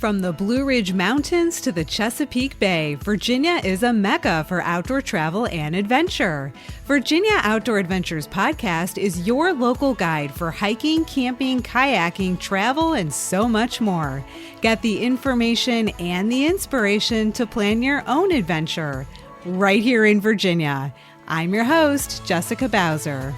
From the Blue Ridge Mountains to the Chesapeake Bay, Virginia is a mecca for outdoor travel and adventure. Virginia Outdoor Adventures podcast is your local guide for hiking, camping, kayaking, travel, and so much more. Get the information and the inspiration to plan your own adventure right here in Virginia. I'm your host, Jessica Bowser.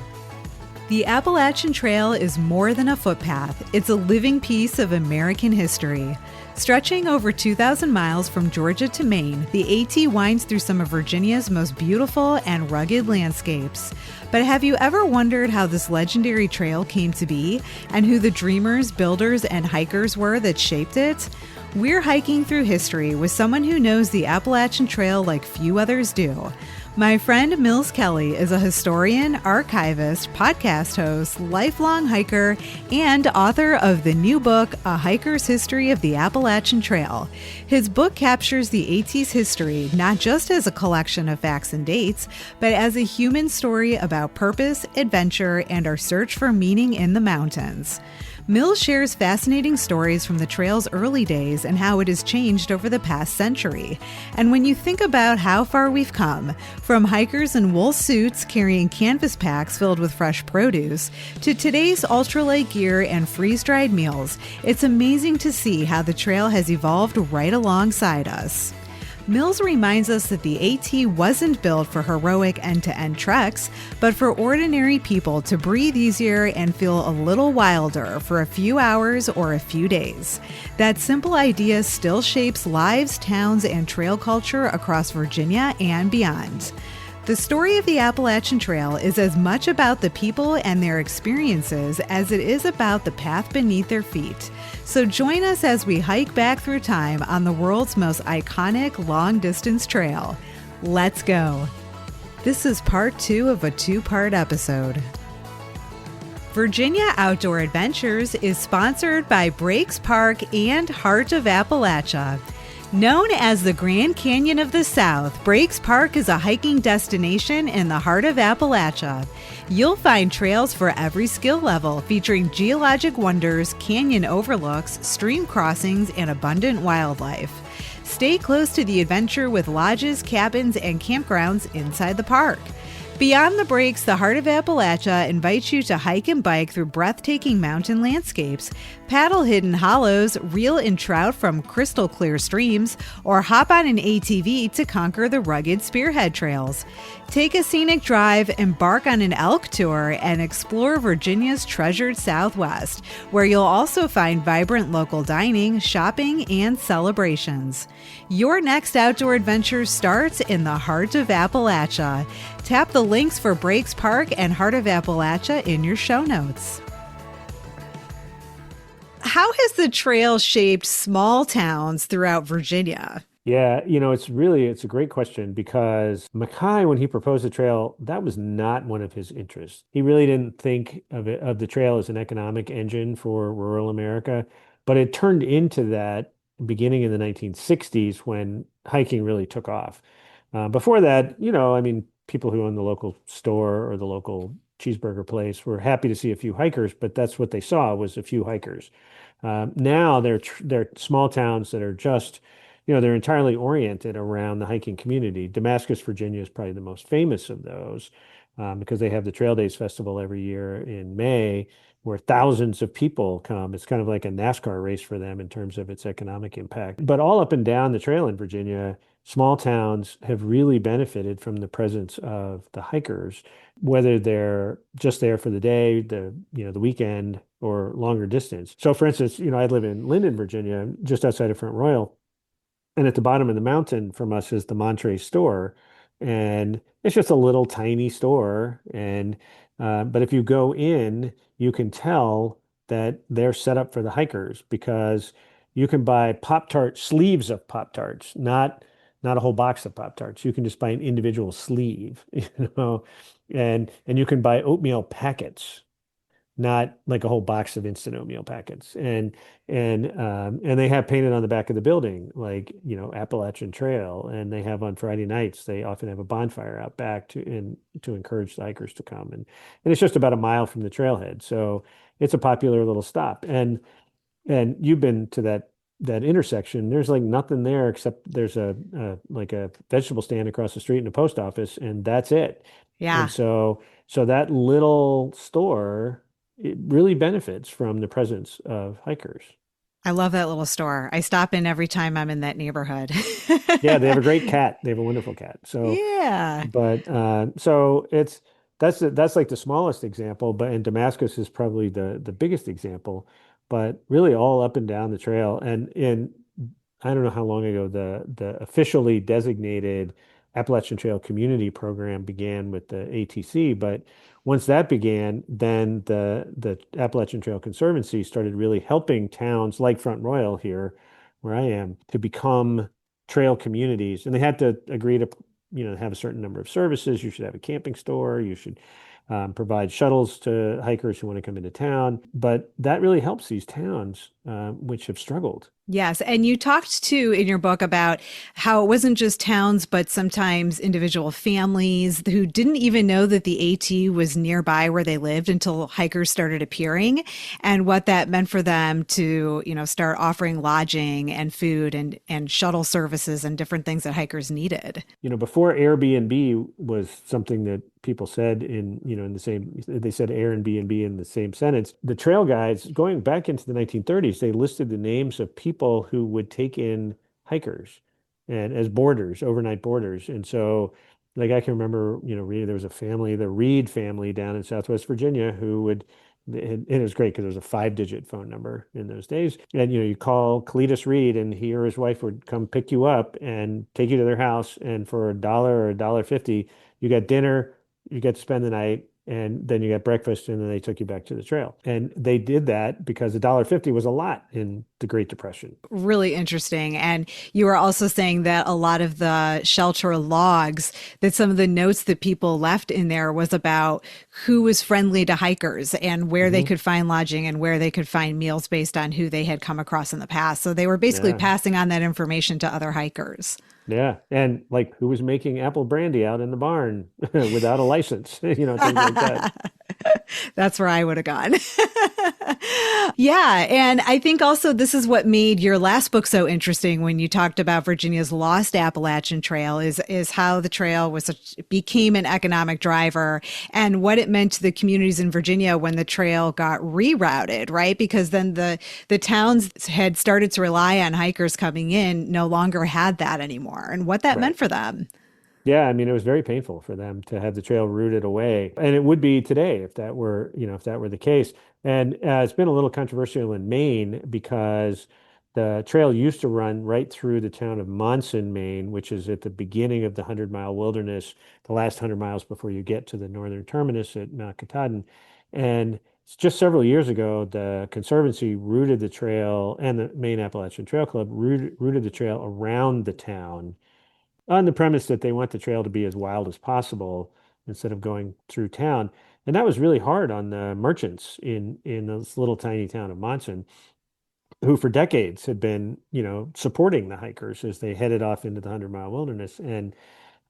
The Appalachian Trail is more than a footpath. It's a living piece of American history. Stretching over 2,000 miles from Georgia to Maine, the AT winds through some of Virginia's most beautiful and rugged landscapes. But have you ever wondered how this legendary trail came to be and who the dreamers, builders, and hikers were that shaped it? We're hiking through history with someone who knows the Appalachian Trail like few others do. My friend Mills Kelly is a historian, archivist, podcast host, lifelong hiker, and author of the new book, A Hiker's History of the Appalachian Trail. His book captures the AT's history not just as a collection of facts and dates, but as a human story about purpose, adventure, and our search for meaning in the mountains. Mills shares fascinating stories from the trail's early days and how it has changed over the past century. And when you think about how far we've come, from hikers in wool suits carrying canvas packs filled with fresh produce, to today's ultralight gear and freeze-dried meals, it's amazing to see how the trail has evolved right alongside us. Mills reminds us that the AT wasn't built for heroic end-to-end treks, but for ordinary people to breathe easier and feel a little wilder for a few hours or a few days. That simple idea still shapes lives, towns, and trail culture across Virginia and beyond. The story of the Appalachian Trail is as much about the people and their experiences as it is about the path beneath their feet. So join us as we hike back through time on the world's most iconic long-distance trail. Let's go. This is part 2 of a 2-part episode. Virginia Outdoor Adventures is sponsored by Breaks Park and Heart of Appalachia. Known as the Grand Canyon of the South, Breaks Park is a hiking destination in the heart of Appalachia. You'll find trails for every skill level, featuring geologic wonders, canyon overlooks, stream crossings, and abundant wildlife. Stay close to the adventure with lodges, cabins, and campgrounds inside the park. Beyond the breaks, the Heart of Appalachia invites you to hike and bike through breathtaking mountain landscapes, paddle hidden hollows, reel in trout from crystal clear streams, or hop on an ATV to conquer the rugged spearhead trails. Take a scenic drive, embark on an elk tour, and explore Virginia's treasured Southwest, where you'll also find vibrant local dining, shopping, and celebrations. Your next outdoor adventure starts in the heart of Appalachia. Tap the links for Breaks Park and Heart of Appalachia in your show notes. How has the trail shaped small towns throughout Virginia? Yeah, it's a great question because Mackay, when he proposed the trail, that was not one of his interests. He really didn't think of the trail as an economic engine for rural America, but it turned into that beginning in the 1960s when hiking really took off. Before that, people who own the local store or the local cheeseburger place were happy to see a few hikers, but that's what they saw was a few hikers. Now they're small towns that are just, they're entirely oriented around the hiking community. Damascus, Virginia is probably the most famous of those because they have the Trail Days Festival every year in May where thousands of people come. It's kind of like a NASCAR race for them in terms of its economic impact. But all up and down the trail in Virginia, small towns have really benefited from the presence of the hikers, whether they're just there for the day, the weekend, or longer distance. So for instance, I live in Linden, Virginia, just outside of Front Royal. And at the bottom of the mountain from us is the Monterey store. And it's just a little tiny store. And but if you go in, you can tell that they're set up for the hikers because you can buy Pop-Tart sleeves of Pop-Tarts, not a whole box of Pop-Tarts. You can just buy an individual sleeve, and you can buy oatmeal packets, not like a whole box of instant oatmeal packets. And they have painted on the back of the building, like, Appalachian Trail. And they have on Friday nights, they often have a bonfire out back to encourage the hikers to come. And it's just about a mile from the trailhead. So it's a popular little stop. And you've been to that that intersection, there's like nothing there except there's like a vegetable stand across the street and a post office, and that's it. And Yeah. so that little store, it really benefits from the presence of hikers. I love that little store. I stop in every time I'm in that neighborhood. Yeah, they have a great cat. They have a wonderful cat. So, Yeah. but so it's that's like the smallest example, but and Damascus is probably the biggest example, but really all up and down the trail. And I don't know how long ago the officially designated Appalachian Trail Community Program began with the ATC, but once that began, then the Appalachian Trail Conservancy started really helping towns like Front Royal here, where I am, to become trail communities. And they had to agree to, have a certain number of services. You should have a camping store. You should provide shuttles to hikers who want to come into town. But that really helps these towns, which have struggled. Yes. And you talked too in your book about how it wasn't just towns, but sometimes individual families who didn't even know that the AT was nearby where they lived until hikers started appearing, and what that meant for them to, start offering lodging and food and shuttle services and different things that hikers needed. Before Airbnb was something that people said in the same, they said Airbnb in the same sentence. The trail guides, going back into the 1930s, they listed the names of people who would take in hikers and as boarders, overnight boarders. And so, like, I can remember, there was a family, the Reed family down in Southwest Virginia, who would, and it was great because there was a 5-digit phone number in those days. And, you call Cletus Reed and he or his wife would come pick you up and take you to their house. And for $1 or $1.50, you got dinner, you get to spend the night, and then you got breakfast, and then they took you back to the trail. And they did that because $1.50 was a lot in the Great Depression. Really interesting. And you were also saying that a lot of the shelter logs, that some of the notes that people left in there was about who was friendly to hikers and where they could find lodging and where they could find meals based on who they had come across in the past. So they were basically passing on that information to other hikers. Yeah. And like who was making apple brandy out in the barn without a license, things like that. That's where I would have gone. Yeah. And I think also this is what made your last book so interesting when you talked about Virginia's lost Appalachian Trail is how the trail became an economic driver and what it meant to the communities in Virginia when the trail got rerouted, right? Because then the towns had started to rely on hikers coming in, no longer had that anymore, and what that meant for them. Yeah, I mean, it was very painful for them to have the trail rooted away, and it would be today if that were, if that were the case. And it's been a little controversial in Maine because the trail used to run right through the town of Monson, Maine, which is at the beginning of the 100-mile wilderness, the last 100 miles before you get to the northern terminus at Mount Katahdin. And just several years ago, the Conservancy routed the trail, and the Maine Appalachian Trail Club routed the trail around the town on the premise that they want the trail to be as wild as possible instead of going through town. And that was really hard on the merchants in this little tiny town of Monson, who for decades had been, supporting the hikers as they headed off into the 100-mile wilderness, and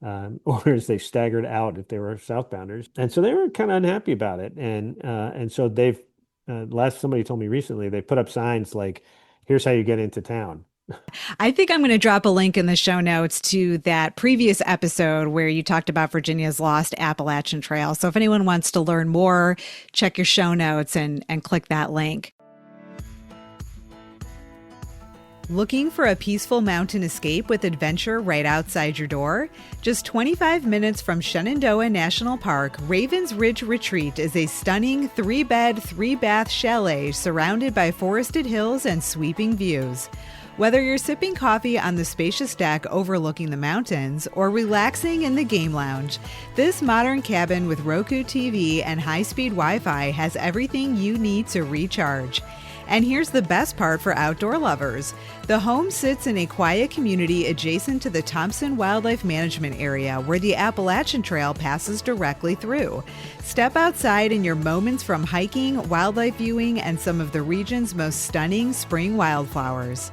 or as they staggered out if they were southbounders. And so they were kind of unhappy about it. And so they've, somebody told me recently, they put up signs like, here's how you get into town. I think I'm going to drop a link in the show notes to that previous episode where you talked about Virginia's lost Appalachian Trail. So if anyone wants to learn more, check your show notes and click that link. Looking for a peaceful mountain escape with adventure right outside your door? Just 25 minutes from Shenandoah National Park, Ravens Ridge Retreat is a stunning 3-bed, 3-bath chalet surrounded by forested hills and sweeping views. Whether you're sipping coffee on the spacious deck overlooking the mountains or relaxing in the game lounge, this modern cabin with Roku TV and high-speed Wi-Fi has everything you need to recharge. And here's the best part for outdoor lovers. The home sits in a quiet community adjacent to the Thompson Wildlife Management Area where the Appalachian Trail passes directly through. Step outside in your moments from hiking, wildlife viewing, and some of the region's most stunning spring wildflowers.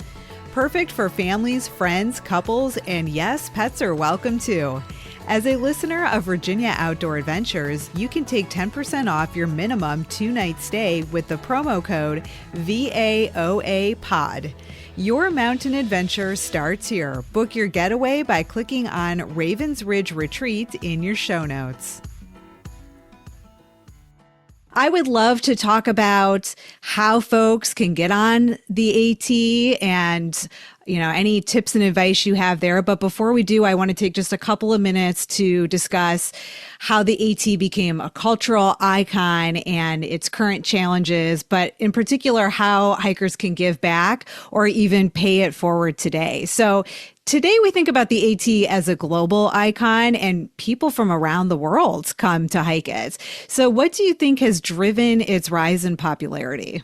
Perfect for families, friends, couples, and yes, pets are welcome too. As a listener of Virginia Outdoor Adventures, you can take 10% off your minimum 2-night stay with the promo code VAOAPOD. Your mountain adventure starts here. Book your getaway by clicking on Ravens Ridge Retreat in your show notes. I would love to talk about how folks can get on the AT and, any tips and advice you have there. But before we do, I want to take just a couple of minutes to discuss how the AT became a cultural icon and its current challenges, but in particular, how hikers can give back or even pay it forward today. So today we think about the AT as a global icon and people from around the world come to hike it. So what do you think has driven its rise in popularity?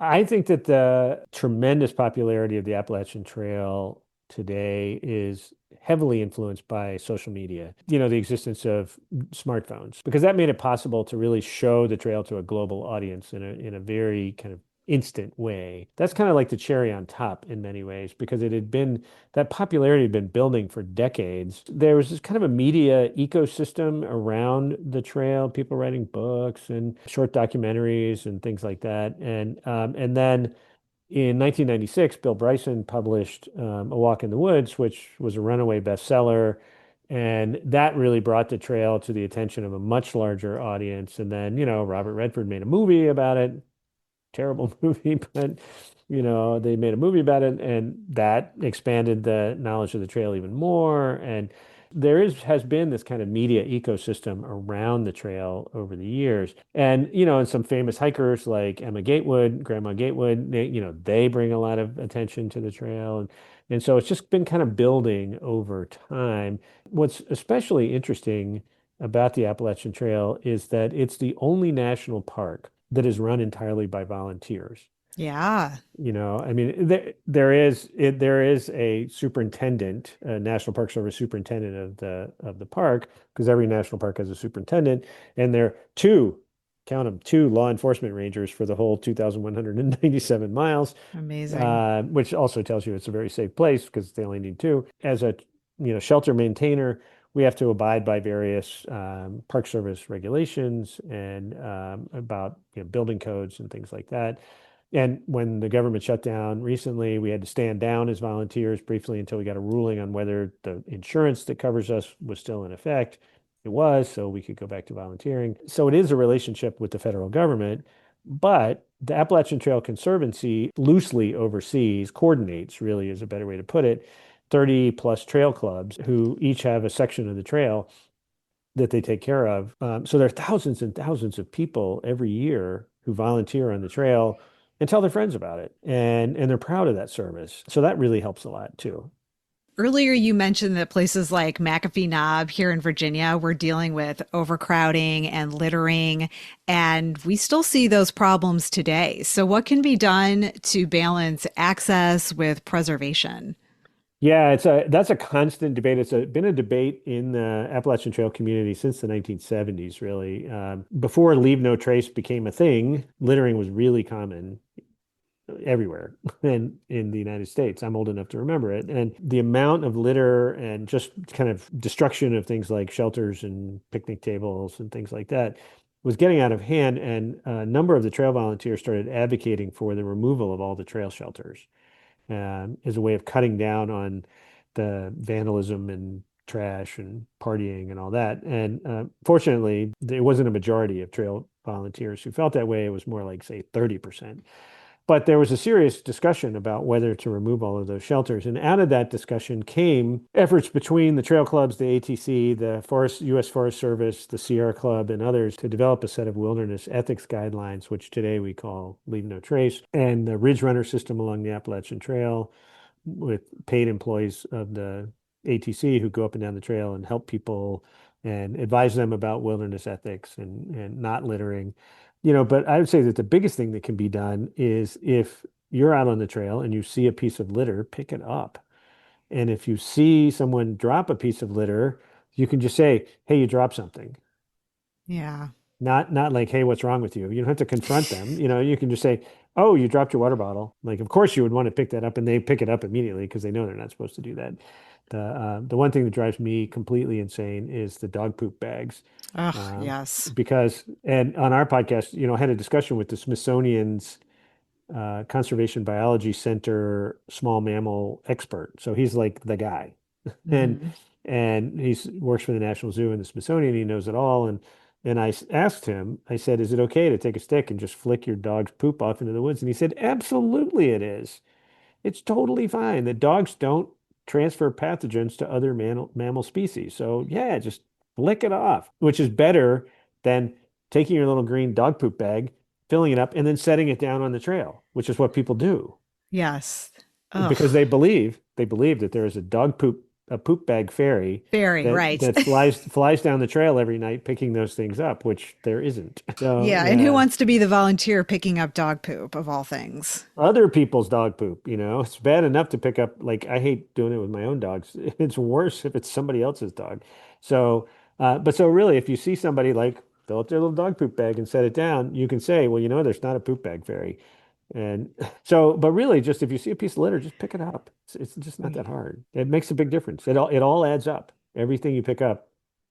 I think that the tremendous popularity of the Appalachian Trail today is heavily influenced by social media, the existence of smartphones, because that made it possible to really show the trail to a global audience in a very kind of instant way. That's kind of like the cherry on top in many ways, because that popularity had been building for decades. There was this kind of a media ecosystem around the trail, people writing books and short documentaries and things like that. And then in 1996, Bill Bryson published A Walk in the Woods, which was a runaway bestseller. And that really brought the trail to the attention of a much larger audience. And then, Robert Redford made a movie about it. Terrible movie, but they made a movie about it, and that expanded the knowledge of the trail even more. And has been this kind of media ecosystem around the trail over the years. And and some famous hikers like Emma Gatewood, Grandma Gatewood, they bring a lot of attention to the trail, and so it's just been kind of building over time. What's especially interesting about the Appalachian Trail is that it's the only national park that is run entirely by volunteers. Yeah. I mean, there is a superintendent, a National Park Service superintendent of the park, because every national park has a superintendent, and there are count them, two law enforcement rangers for the whole 2,197 miles. Amazing. Which also tells you it's a very safe place because they only need two. As a shelter maintainer, we have to abide by various Park Service regulations and about building codes and things like that. And when the government shut down recently, we had to stand down as volunteers briefly until we got a ruling on whether the insurance that covers us was still in effect. It was, so we could go back to volunteering. So it is a relationship with the federal government, but the Appalachian Trail Conservancy loosely coordinates, really is a better way to put it, 30 plus trail clubs who each have a section of the trail that they take care of. So there are thousands and thousands of people every year who volunteer on the trail and tell their friends about it. And they're proud of that service. So that really helps a lot too. Earlier, you mentioned that places like McAfee Knob here in Virginia were dealing with overcrowding and littering, and we still see those problems today. So what can be done to balance access with preservation? Yeah, that's a constant debate. It's been a debate in the Appalachian Trail community since the 1970s, really. Before Leave No Trace became a thing, littering was really common everywhere and in the United States. I'm old enough to remember it. And the amount of litter and just kind of destruction of things like shelters and picnic tables and things like that was getting out of hand. And a number of the trail volunteers started advocating for the removal of all the trail shelters as a way of cutting down on the vandalism and trash and partying and all that. And fortunately, there wasn't a majority of trail volunteers who felt that way. It was more like, say, 30%. But there was a serious discussion about whether to remove all of those shelters. And out of that discussion came efforts between the trail clubs, the ATC, the U.S. Forest Service, the Sierra Club, and others to develop a set of wilderness ethics guidelines, which today we call Leave No Trace, and the Ridge Runner system along the Appalachian Trail with paid employees of the ATC who go up and down the trail and help people and advise them about wilderness ethics and not littering. But I would say that the biggest thing that can be done is if you're out on the trail and you see a piece of litter, pick it up. And if you see someone drop a piece of litter, you can just say, hey, you dropped something. Yeah. Not like, hey, what's wrong with you? You don't have to confront them. You can just say, oh, you dropped your water bottle. Like, of course you would want to pick that up, and they pick it up immediately because they know they're not supposed to do that. The one thing that drives me completely insane is the dog poop bags. Oh, Um, yes. because, and on our podcast, I had a discussion with the Smithsonian's Conservation Biology Center small mammal expert. So he's like the guy. And Hmm. he's works for the National Zoo and the Smithsonian. He knows it all. And asked him, I said, is it okay to take a stick and just flick your dog's poop off into the woods? And he said, absolutely it is. It's totally fine. The dogs don't transfer pathogens to other mammal species. So yeah, just flick it off, which is better than taking your little green dog poop bag, filling it up, and then setting it down on the trail, which is what people do Yes. because Oh, they believe that there is a poop bag fairy very right. that flies down the trail every night picking those things up, which there isn't. So Yeah, and who yeah, wants to be the volunteer picking up dog poop of all things? other people's dog poop, it's bad enough to pick up, like I hate doing it with my own dogs. It's worse if it's somebody else's dog. So, but so really, if you see somebody like fill up their little dog poop bag and set it down, you can say, well, there's not a poop bag fairy. And so, but really, just if you see a piece of litter, just pick it up. It's just not that hard. It makes a big difference. It all adds up. Everything you pick up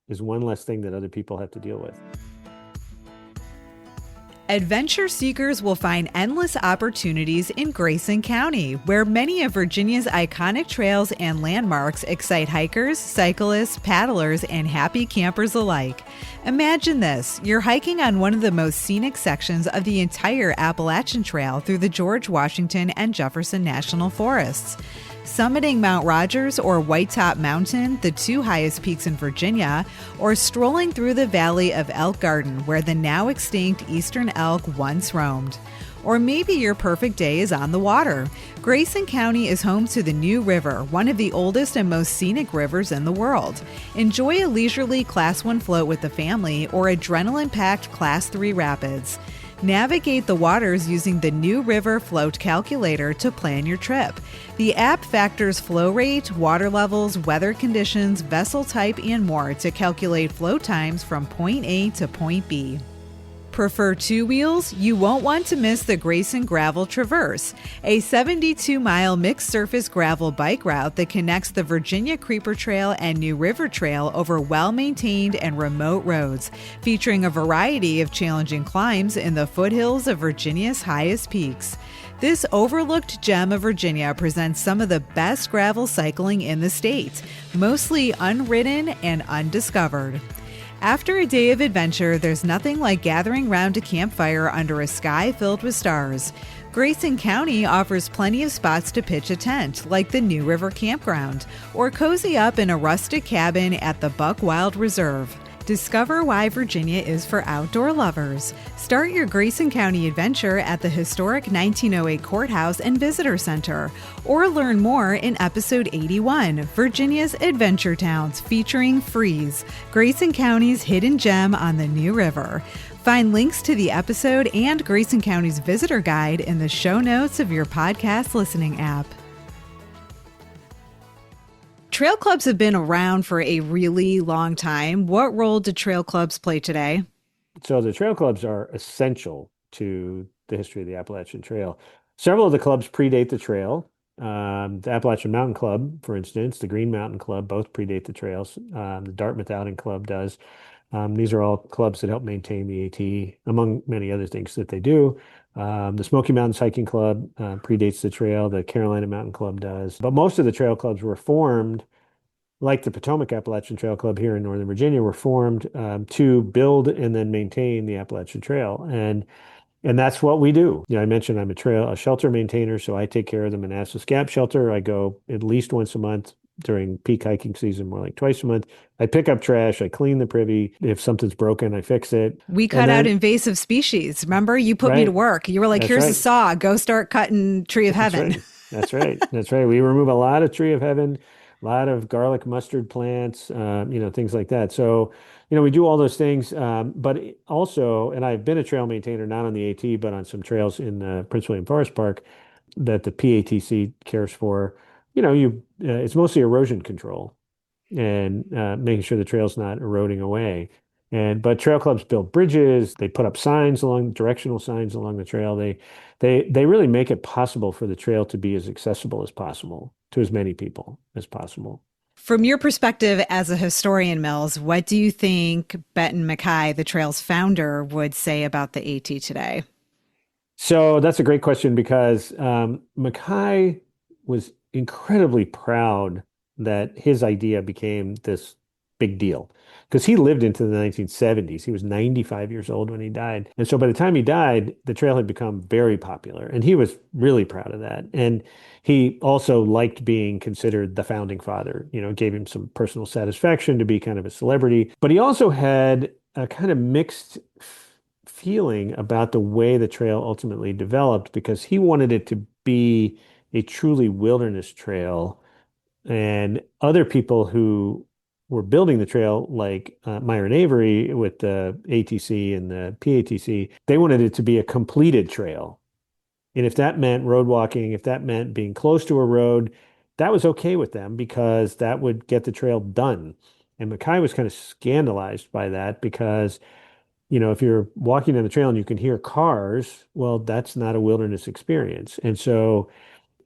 is one less thing that other people have to deal with. Adventure seekers will find endless opportunities in Grayson County, where many of Virginia's iconic trails and landmarks excite hikers, cyclists, paddlers, and happy campers alike. Imagine this: you're hiking on one of the most scenic sections of the entire Appalachian Trail through the George Washington and Jefferson National Forests. Summiting Mount Rogers or White Top Mountain, the two highest peaks in Virginia, or strolling through the valley of Elk Garden, where the now extinct eastern elk once roamed. Or maybe your perfect day is on the water. Grayson County is home to the New River, one of the oldest and most scenic rivers in the world. Enjoy a leisurely Class 1 float with the family or adrenaline-packed Class 3 rapids. Navigate the waters using the New River Float Calculator to plan your trip. The app factors flow rate, water levels, weather conditions, vessel type, and more to calculate flow times from point A to point B. Prefer two wheels? You won't want to miss the Grayson Gravel Traverse, a 72-mile mixed-surface gravel bike route that connects the Virginia Creeper Trail and New River Trail over well-maintained and remote roads, featuring a variety of challenging climbs in the foothills of Virginia's highest peaks. This overlooked gem of Virginia presents some of the best gravel cycling in the state, mostly unridden and undiscovered. After a day of adventure, there's nothing like gathering round a campfire under a sky filled with stars. Grayson County offers plenty of spots to pitch a tent, like the New River Campground, or cozy up in a rustic cabin at the Buck Wild Reserve. Discover why Virginia is for outdoor lovers. Start your Grayson County adventure at the historic 1908 Courthouse and Visitor Center, or learn more in episode 81, Virginia's Adventure Towns, featuring Freeze, Grayson County's hidden gem on the New River. Find links to the episode and Grayson County's visitor guide in the show notes of your podcast listening app. Trail clubs have been around for a really long time. What role do trail clubs play today? So the trail clubs are essential to the history of the Appalachian Trail. Several of the clubs predate the trail. The Appalachian Mountain Club, for instance, the Green Mountain Club, both predate the trails. The Dartmouth Outing Club does. These are all clubs that help maintain the AT, among many other things that they do. The Smoky Mountains Hiking Club predates the trail. The Carolina Mountain Club does. But most of the trail clubs were formed, like the Potomac Appalachian Trail Club here in Northern Virginia, were formed to build and then maintain the Appalachian Trail. And that's what we do. I mentioned I'm a shelter maintainer, so I take care of the Manassas Gap Shelter. I go at least once a month during peak hiking season, more like twice a month. I pick up trash, I clean the privy. If something's broken, I fix it. We And cut out then, invasive species. Remember, you put me to right, work. You were like, that's here's a right. saw. Go start cutting Tree of That's Heaven. right. That's right. That's right. We remove a lot of tree of heaven, a lot of garlic mustard plants, things like that. So, we do all those things. But also, and I've been a trail maintainer, not on the AT, but on some trails in Prince William Forest Park that the PATC cares for. It's mostly erosion control and making sure the trail's not eroding away. But trail clubs build bridges, they put up signs along directional signs along the trail. They really make it possible for the trail to be as accessible as possible to as many people as possible. From your perspective as a historian, Mills, what do you think Benton MacKaye, the trail's founder, would say about the AT today? So that's a great question because Mackay was incredibly proud that his idea became this big deal because he lived into the 1970s. He was 95 years old when he died. And so by the time he died, the trail had become very popular, and he was really proud of that. And he also liked being considered the founding father, gave him some personal satisfaction to be kind of a celebrity. But he also had a kind of mixed feeling about the way the trail ultimately developed because he wanted it to be a truly wilderness trail. And other people who were building the trail, like Myron Avery with the ATC and the PATC, they wanted it to be a completed trail. And if that meant road walking, if that meant being close to a road, that was okay with them because that would get the trail done. And Mackay was kind of scandalized by that because if you're walking down the trail and you can hear cars, well, that's not a wilderness experience. And so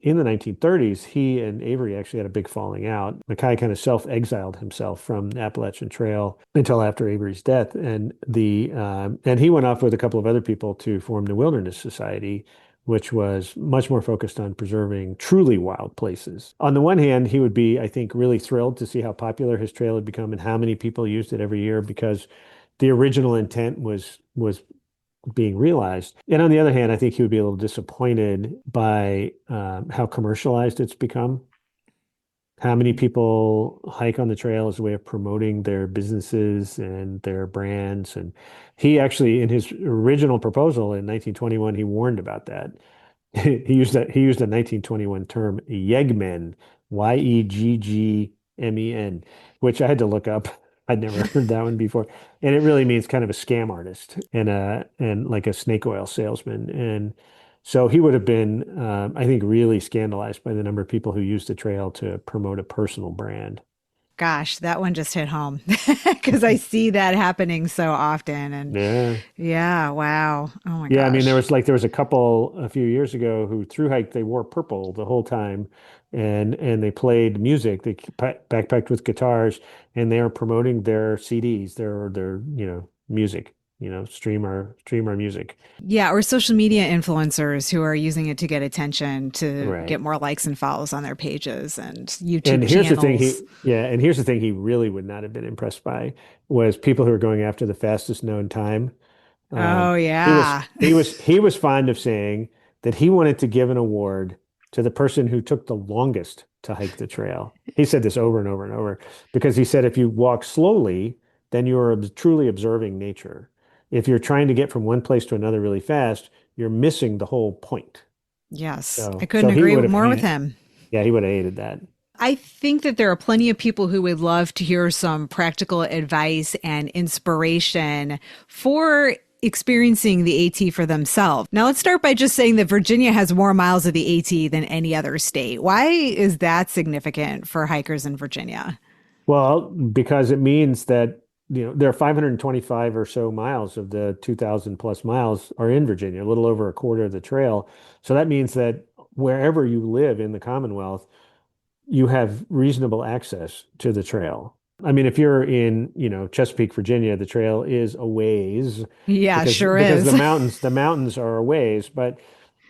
in the 1930s, he and Avery actually had a big falling out. Mackay kind of self-exiled himself from the Appalachian Trail until after Avery's death. And he went off with a couple of other people to form the Wilderness Society, which was much more focused on preserving truly wild places. On the one hand, he would be, I think, really thrilled to see how popular his trail had become and how many people used it every year because the original intent was being realized. And on the other hand, I think he would be a little disappointed by how commercialized it's become. How many people hike on the trail as a way of promoting their businesses and their brands. And he actually, in his original proposal in 1921, he warned about that. He used a 1921 term, Yegmen, Yeggmen, which I had to look up. I'd never heard that one before. And it really means kind of a scam artist and like a snake oil salesman. And so he would have been, I think, really scandalized by the number of people who used the trail to promote a personal brand. Gosh, that one just hit home because I see that happening so often. And Yeah. yeah, wow. Oh my Yeah, I mean, there gosh. was like there was a couple a few years ago who through hike they wore purple the whole time, and they played music. They backpacked with guitars, and they are promoting their CDs, their music. Stream our music. Yeah, or social media influencers who are using it to get attention, to Right. get more likes and follows on their pages and And YouTube here's the thing channels. and here's the thing he really would not have been impressed by was people who are going after the fastest known time. Oh, He was yeah. he was he was fond of saying that he wanted to give an award to the person who took the longest to hike the trail. He said this over and over and over because he said if you walk slowly, then you are truly observing nature. If you're trying to get from one place to another really fast, you're missing the whole point. Yes, I So couldn't he agree would have more with hated, him. yeah, he would have hated that. I think that there are plenty of people who would love to hear some practical advice and inspiration for experiencing the AT for themselves. Now, let's start by just saying that Virginia has more miles of the AT than any other state. Why is that significant for hikers in Virginia? Well, because it means that there are 525 or so miles of the 2,000 plus miles are in Virginia, a little over a quarter of the trail. So that means that wherever you live in the Commonwealth, you have reasonable access to the trail. I mean, if you're in, Chesapeake, Virginia, the trail is a ways Yeah, because sure because is. the mountains are a ways, but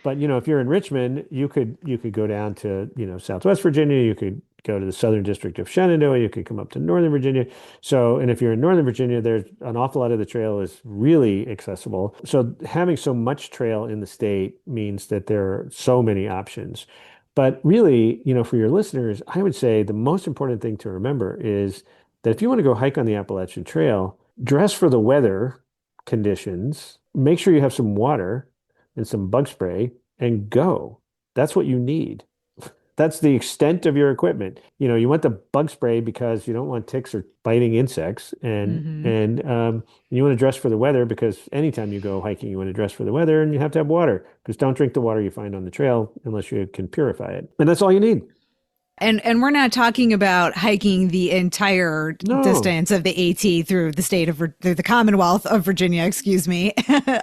if you're in Richmond, you could go down to, Southwest Virginia, you could go to the Southern District of Shenandoah, you could come up to Northern Virginia. So, and if you're in Northern Virginia, there's an awful lot of the trail is really accessible. So having so much trail in the state means that there are so many options. But really, for your listeners, I would say the most important thing to remember is that if you want to go hike on the Appalachian Trail, dress for the weather conditions, make sure you have some water and some bug spray and go. That's what you need. That's the extent of your equipment. You want the bug spray because you don't want ticks or biting insects, and Hmm. and you want to dress for the weather because anytime you go hiking, you want to dress for the weather, and you have to have water because don't drink the water you find on the trail unless you can purify it, and that's all you need. And we're not talking about hiking the entire distance of the AT through through the Commonwealth of Virginia, excuse me.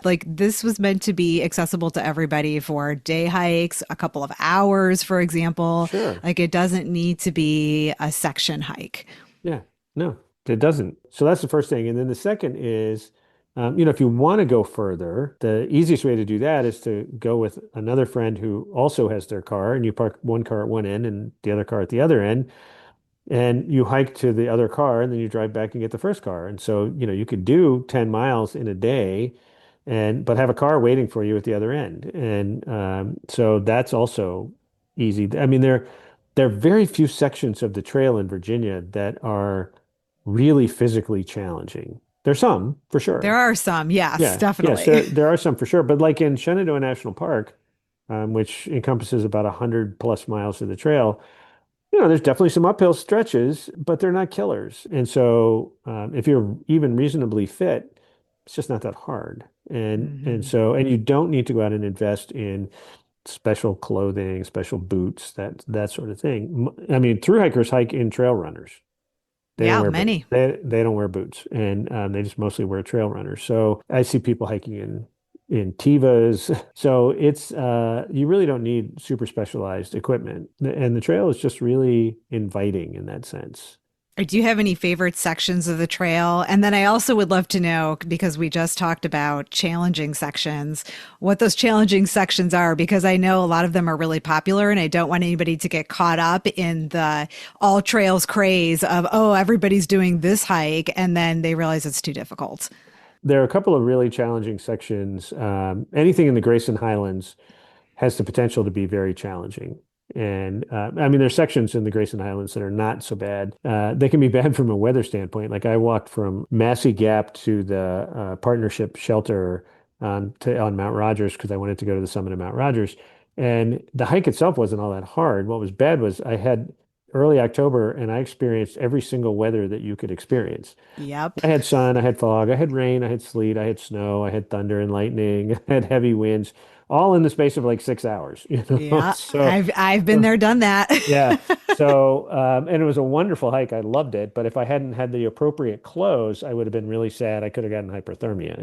Like this was meant to be accessible to everybody for day hikes, a couple of hours, for example. Sure. Like it doesn't need to be a section hike. Yeah. No, it doesn't. So that's the first thing. And then the second is, if you want to go further, the easiest way to do that is to go with another friend who also has their car, and you park one car at one end and the other car at the other end, and you hike to the other car, and then you drive back and get the first car. And so, you could do 10 miles in a day but have a car waiting for you at the other end. And so that's also easy. I mean, there are very few sections of the trail in Virginia that are really physically challenging. There's some for There sure. are some, yes, Yes, there definitely. there are some for sure. But like in Shenandoah National Park, which encompasses about 100 plus miles of the trail, there's definitely some uphill stretches, but they're not killers. And so if you're even reasonably fit, it's just not that hard. Hmm. And you don't need to go out and invest in special clothing, special boots, that sort of thing. I mean, thru hikers hike in trail runners. They don't Yeah, wear boots. many. They don't wear boots, and they just mostly wear trail runners. So I see people hiking in Tivas. So it's you really don't need super specialized equipment, and the trail is just really inviting in that sense. Do you have any favorite sections of the trail? And then I also would love to know, because we just talked about challenging sections, what those challenging sections are, because I know a lot of them are really popular and I don't want anybody to get caught up in the all trails craze of, oh, everybody's doing this hike. And then they realize it's too difficult. There are a couple of really challenging sections. Anything in the Grayson Highlands has the potential to be very challenging. And I mean, there's sections in the Grayson Highlands that are not so bad. They can be bad from a weather standpoint. Like I walked from Massey Gap to the partnership shelter on Mount Rogers because I wanted to go to the summit of Mount Rogers. And the hike itself wasn't all that hard. What was bad was I had early October and I experienced every single weather that you could experience. Yep. I had sun, I had fog, I had rain, I had sleet, I had snow, I had thunder and lightning, I had heavy winds, all in the space of like 6 hours, Yeah. So, I've been there, done that. yeah. So, and it was a wonderful hike. I loved it. But if I hadn't had the appropriate clothes, I would have been really sad. I could have gotten hypothermia.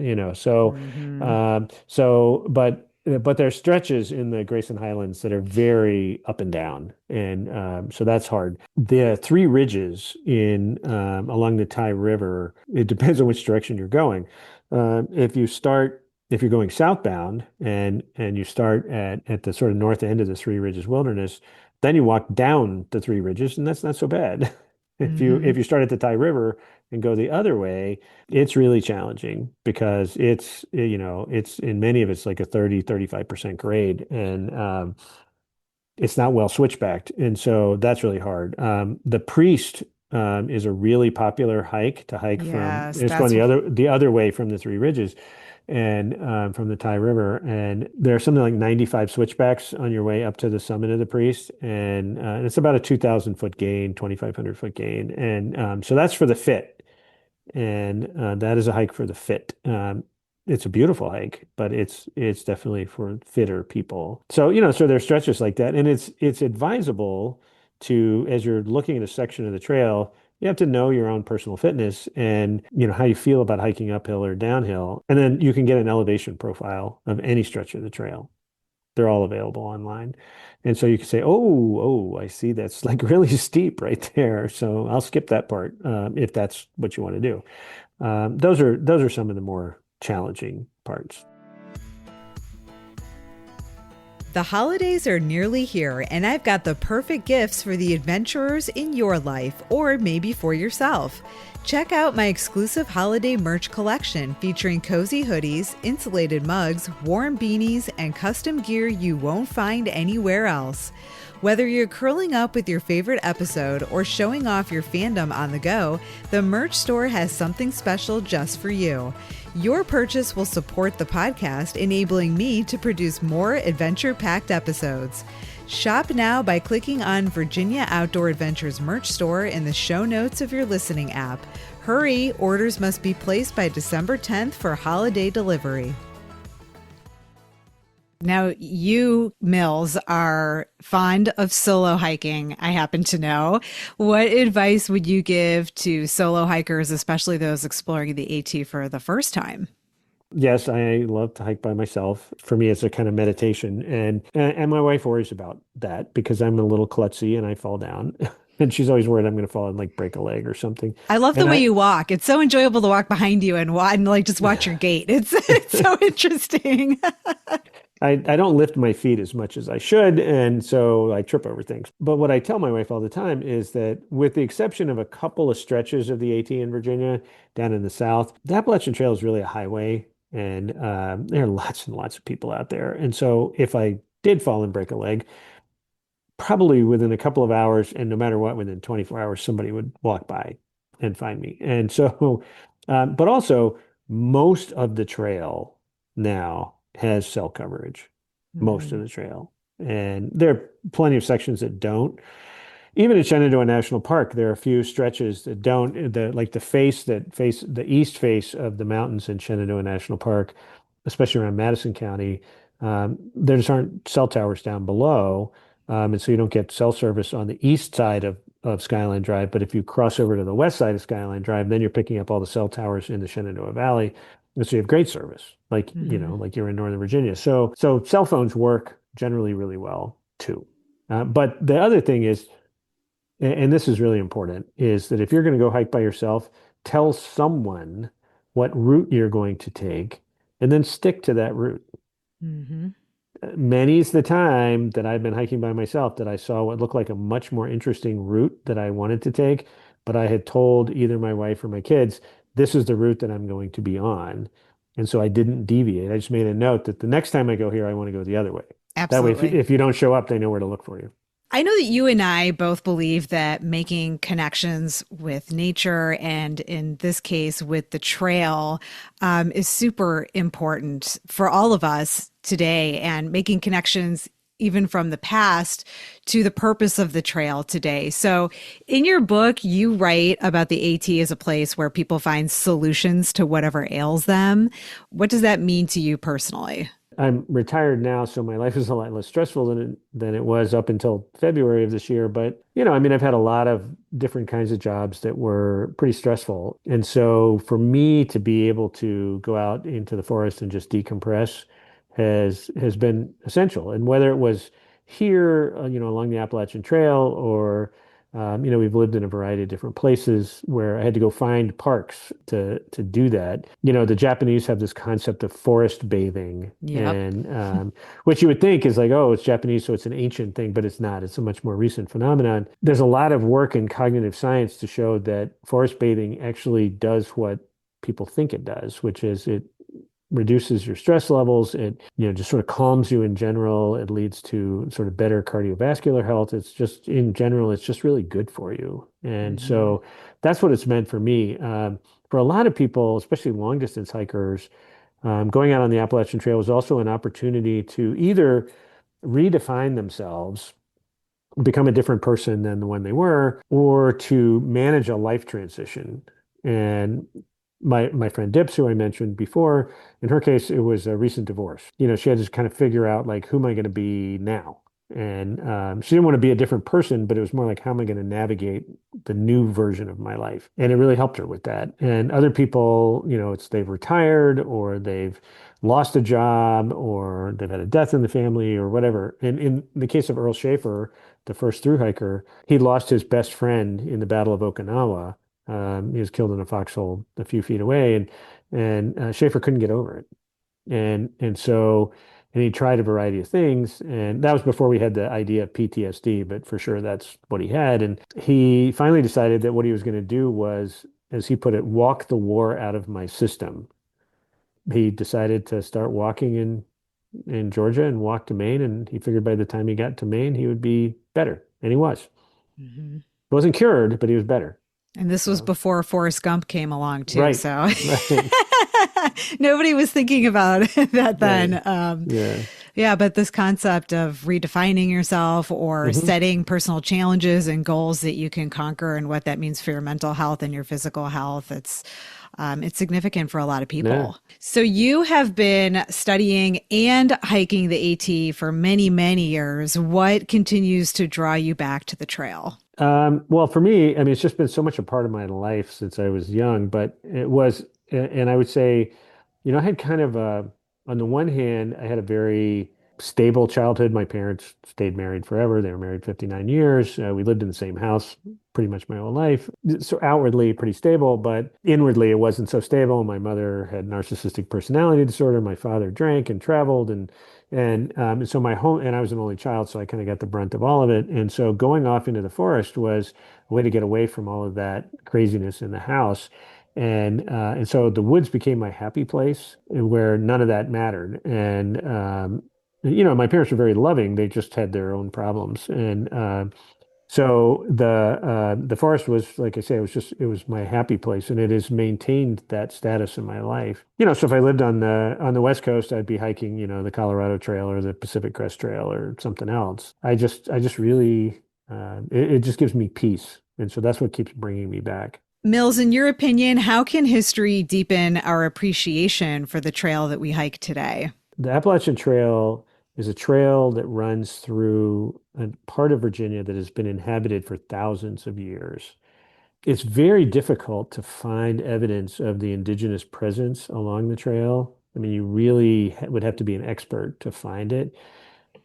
Hmm. But there's stretches in the Grayson Highlands that are very up and down. And so that's hard. The three ridges along the Ty River, it depends on which direction you're going. If you're going southbound and you start at the sort of north end of the Three Ridges Wilderness, then you walk down the Three Ridges, and that's not so bad. If you start at the Ty River and go the other way, it's really challenging because it's in many of it's like a 35% grade, and it's not well switchbacked, and so that's really hard. The Priest is a really popular hike to hike from. Yes, It's going that's the other way from the Three Ridges and from the Ty River. And there are something like 95 switchbacks on your way up to the summit of the Priest. And it's about a 2,000 foot gain, 2,500 foot gain. And so that's for the fit. And that is a hike for the fit. It's a beautiful hike, but it's definitely for fitter people. So, so there's stretches like that. And it's advisable to, as you're looking at a section of the trail, you have to know your own personal fitness and how you feel about hiking uphill or downhill. And then you can get an elevation profile of any stretch of the trail. They're all available online. And so you can say, oh, I see that's like really steep right there. So I'll skip that part if that's what you want to do. Those are some of the more challenging parts. The holidays are nearly here, and I've got the perfect gifts for the adventurers in your life, or maybe for yourself. Check out my exclusive holiday merch collection featuring cozy hoodies, insulated mugs, warm beanies, and custom gear you won't find anywhere else. Whether you're curling up with your favorite episode or showing off your fandom on the go, the merch store has something special just for you. Your purchase will support the podcast, enabling me to produce more adventure-packed episodes. Shop now by clicking on Virginia Outdoor Adventures merch store in the show notes of your listening app. Hurry, orders must be placed by December 10th for holiday delivery. Now, you, Mills, are fond of solo hiking, I happen to know. What advice would you give to solo hikers, especially those exploring the AT for the first time? Yes, I love to hike by myself. For me, it's a kind of meditation, and my wife worries about that because I'm a little klutzy and I fall down, and she's always worried I'm going to fall and like break a leg or something. I love the And way I you walk. It's so enjoyable to walk behind you and like just watch your gait. It's so interesting. I don't lift my feet as much as I should, and so I trip over things. But what I tell my wife all the time is that, with the exception of a couple of stretches of the AT in Virginia down in the South, the Appalachian Trail is really a highway, and there are lots and lots of people out there. And so, if I did fall and break a leg, probably within a couple of hours, and no matter what, within 24 hours, somebody would walk by and find me. And so, but also, most of the trail now has cell coverage, most of Mhm. the trail. And there are plenty of sections that don't. Even in Shenandoah National Park, there are a few stretches that don't, like the face that face the east face of the mountains in Shenandoah National Park, especially around Madison County. There just aren't cell towers down below. And so you don't get cell service on the east side of Skyline Drive. But if you cross over to the west side of Skyline Drive, then you're picking up all the cell towers in the Shenandoah Valley. And so you have great service, like, Mhm. like you're in Northern Virginia. So cell phones work generally really well too. But the other thing is, and this is really important, is that if you're going to go hike by yourself, tell someone what route you're going to take and then stick to that route. Mhm. Many's the time that I've been hiking by myself that I saw what looked like a much more interesting route that I wanted to take, but I had told either my wife or my kids, this is the route that I'm going to be on. And so I didn't deviate. I just made a note that the next time I go here, I want to go the other way. That way, Absolutely. if you don't show up, they know where to look for you. I know that you and I both believe that making connections with nature and in this case with the trail is super important for all of us today and making connections even from the past to the purpose of the trail today. So in your book, you write about the AT as a place where people find solutions to whatever ails them. What does that mean to you personally? I'm retired now, so my life is a lot less stressful than it was up until February of this year. But I mean, I've had a lot of different kinds of jobs that were pretty stressful, and so for me to be able to go out into the forest and just decompress has been essential. And whether it was here, along the Appalachian Trail, or we've lived in a variety of different places where I had to go find parks to do that. The Japanese have this concept of forest bathing, Yep. and which you would think is like, oh, it's Japanese, so it's an ancient thing, but it's not. It's a much more recent phenomenon. There's a lot of work in cognitive science to show that forest bathing actually does what people think it does, which is it reduces your stress levels. It, just sort of calms you in general. It leads to sort of better cardiovascular health. It's just, in general, it's just really good for you. And Hmm. so that's what it's meant for me. For a lot of people, especially long distance hikers, going out on the Appalachian Trail was also an opportunity to either redefine themselves, become a different person than the one they were, or to manage a life transition. And my friend Dips, who I mentioned before, in her case, it was a recent divorce. She had to kind of figure out, like, who am I going to be now? And she didn't want to be a different person, but it was more like, how am I going to navigate the new version of my life? And it really helped her with that. And other people, it's they've retired, or they've lost a job, or they've had a death in the family, or whatever. And in the case of Earl Schaefer, the first through hiker, he lost his best friend in the Battle of Okinawa. He was killed in a foxhole a few feet away, and Schaefer couldn't get over it, and he tried a variety of things, and that was before we had the idea of PTSD, but for sure that's what he had, and he finally decided that what he was going to do was, as he put it, walk the war out of my system. He decided to start walking in Georgia and walk to Maine, and he figured by the time he got to Maine, he would be better, and he was. Hmm. He wasn't cured, but he was better. And this was So, before Forrest Gump came along too. right, So right. Nobody was thinking about that Right. then. Yeah. Yeah, but this concept of redefining yourself or Hmm. setting personal challenges and goals that you can conquer and what that means for your mental health and your physical health, it's significant for a lot of Yeah. people. So you have been studying and hiking the AT for many, many years. What continues to draw you back to the trail? Well, for me, I mean, it's just been so much a part of my life since I was young, but it was, and I would say, I had kind of on the one hand, I had a very stable childhood. My parents stayed married forever. They were married 59 years. We lived in the same house pretty much my whole life. So outwardly pretty stable, but inwardly it wasn't so stable. My mother had narcissistic personality disorder. My father drank and traveled and so my home, and I was an only child, so I kind of got the brunt of all of it. And so going off into the forest was a way to get away from all of that craziness in the house. And so the woods became my happy place where none of that mattered. And my parents were very loving. They just had their own problems. So the forest was, like I say, it was my happy place, and it has maintained that status in my life. So if I lived on the West Coast, I'd be hiking, the Colorado Trail or the Pacific Crest Trail or something else. I just really it just gives me peace, and so that's what keeps bringing me back. Mills, in your opinion, how can history deepen our appreciation for the trail that we hike today? The Appalachian Trail is a trail that runs through a part of Virginia that has been inhabited for thousands of years. It's very difficult to find evidence of the indigenous presence along the trail. I mean, you really would have to be an expert to find it.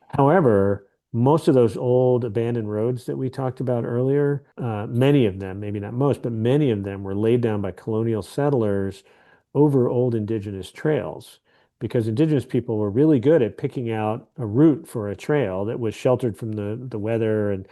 However, most of those old abandoned roads that we talked about earlier, many of them, maybe not most, but many of them were laid down by colonial settlers over old indigenous trails because indigenous people were really good at picking out a route for a trail that was sheltered from the weather and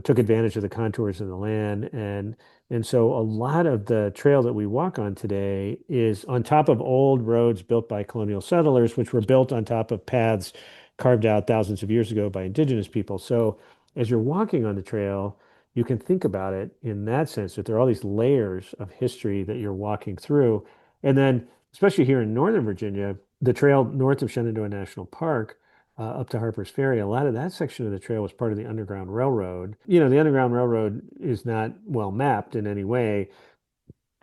took advantage of the contours of the land. And so a lot of the trail that we walk on today is on top of old roads built by colonial settlers, which were built on top of paths carved out thousands of years ago by indigenous people. So as you're walking on the trail, you can think about it in that sense that there are all these layers of history that you're walking through. And then, especially here in Northern Virginia, the trail north of Shenandoah National Park up to Harper's Ferry, a lot of that section of the trail was part of the Underground Railroad. The Underground Railroad is not well mapped in any way,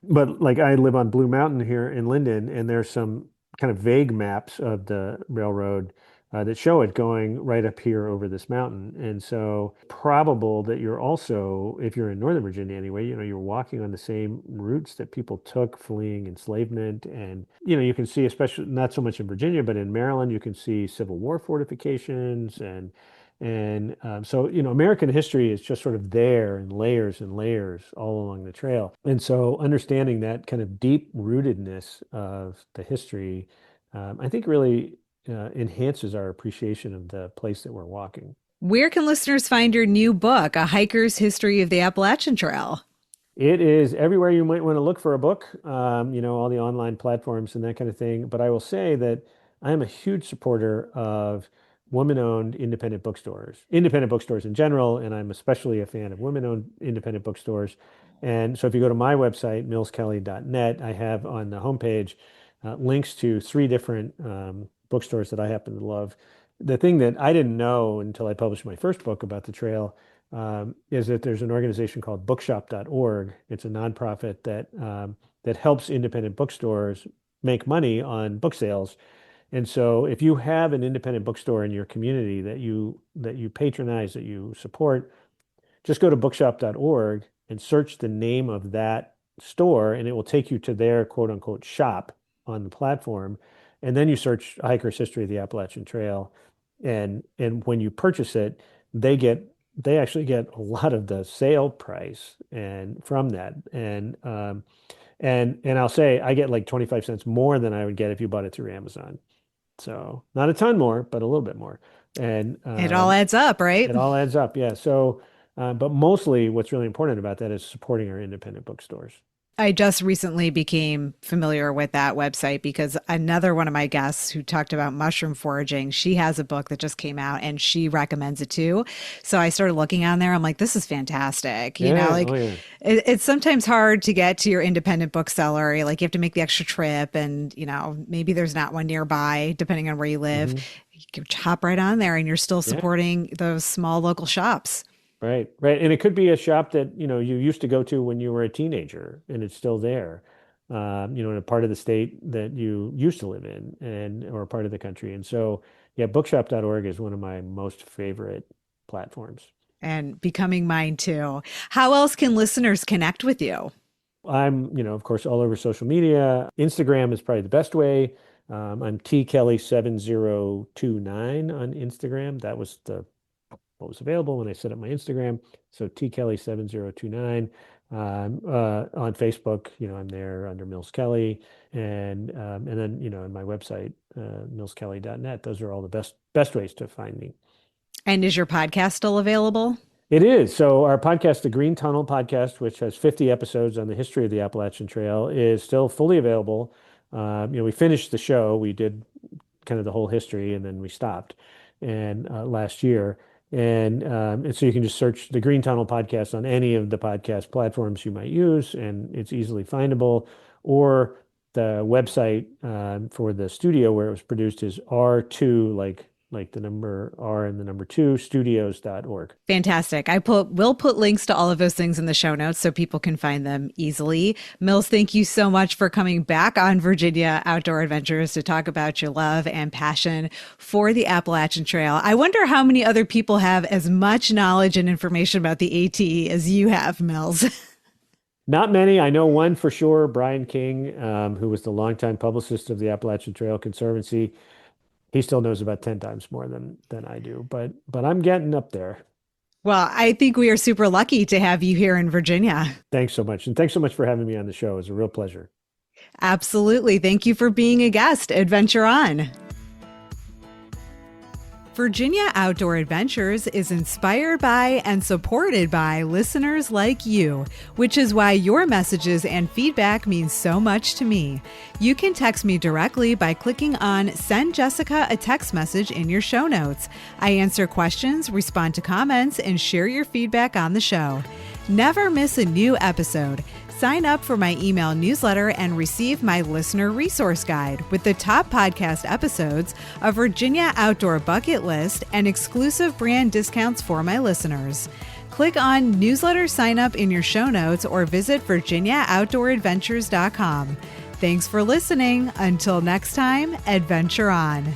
but like I live on Blue Mountain here in Linden, and there's some kind of vague maps of the railroad that show it going right up here over this mountain. And so probable that you're also, if you're in Northern Virginia anyway, you're walking on the same routes that people took fleeing enslavement. And, you can see, especially not so much in Virginia, but in Maryland, you can see Civil War fortifications and American history is just sort of there in layers and layers all along the trail. And so understanding that kind of deep rootedness of the history, I think really enhances our appreciation of the place that we're walking. Where can listeners find your new book, A Hiker's History of the Appalachian Trail? It is everywhere you might want to look for a book, all the online platforms and that kind of thing. But I will say that I am a huge supporter of women-owned independent bookstores in general, and I'm especially a fan of women-owned independent bookstores. And so if you go to my website, millskelly.net, I have on the homepage links to three different bookstores that I happen to love. The thing that I didn't know until I published my first book about the trail is that there's an organization called bookshop.org. It's a nonprofit that helps independent bookstores make money on book sales. And so if you have an independent bookstore in your community that you patronize, that you support, just go to bookshop.org and search the name of that store, and it will take you to their quote unquote shop on the platform. And then you search Hiker's History of the Appalachian Trail. And when you purchase it, they actually get a lot of the sale price and from that. And I'll say I get like 25 cents more than I would get if you bought it through Amazon. So not a ton more, but a little bit more. And It all adds up, right? it all adds up. Yeah. So, but mostly what's really important about that is supporting our independent bookstores. I just recently became familiar with that website because another one of my guests who talked about mushroom foraging, she has a book that just came out and she recommends it too. So I started looking on there. I'm like, this is fantastic. Yeah. Like Oh, yeah. it's sometimes hard to get to your independent bookseller. Like you have to make the extra trip and, maybe there's not one nearby, depending on where you live. Hmm. You can hop right on there and you're still Yeah. supporting those small local shops. Right, right. And it could be a shop that, you used to go to when you were a teenager and it's still there, in a part of the state that you used to live in and or a part of the country. And so, yeah, bookshop.org is one of my most favorite platforms. And becoming mine too. How else can listeners connect with you? I'm, of course, all over social media. Instagram is probably the best way. I'm tkelly7029 on Instagram. That was what was available when I set up my Instagram. So tkelly7029. On Facebook, I'm there under Mills Kelly, and then on my website, millskelly.net. Those are all the best ways to find me. And is your podcast still available? It is. So our podcast, the Green Tunnel Podcast, which has 50 episodes on the history of the Appalachian Trail, is still fully available. We finished the show. We did kind of the whole history, and then we stopped, and last year. And so you can just search the Green Tunnel Podcast on any of the podcast platforms you might use, and it's easily findable. Or the website for the studio where it was produced is R2, like the number R and the number 2, studios.org. Fantastic. We'll put links to all of those things in the show notes so people can find them easily. Mills, thank you so much for coming back on Virginia Outdoor Adventures to talk about your love and passion for the Appalachian Trail. I wonder how many other people have as much knowledge and information about the AT as you have, Mills. Not many. I know one for sure, Brian King, who was the longtime publicist of the Appalachian Trail Conservancy. He still knows about 10 times more than I do, but I'm getting up there. Well, I think we are super lucky to have you here in Virginia. Thanks so much. And thanks so much for having me on the show. It was a real pleasure. Absolutely. Thank you for being a guest. Adventure on. Virginia Outdoor Adventures is inspired by and supported by listeners like you, which is why your messages and feedback mean so much to me. You can text me directly by clicking on Send Jessica a Text Message in your show notes. I answer questions, respond to comments, and share your feedback on the show. Never miss a new episode. Sign up for my email newsletter and receive my listener resource guide with the top podcast episodes, a Virginia Outdoor bucket list, and exclusive brand discounts for my listeners. Click on newsletter sign up in your show notes or visit virginiaoutdooradventures.com. Thanks for listening. Until next time, adventure on.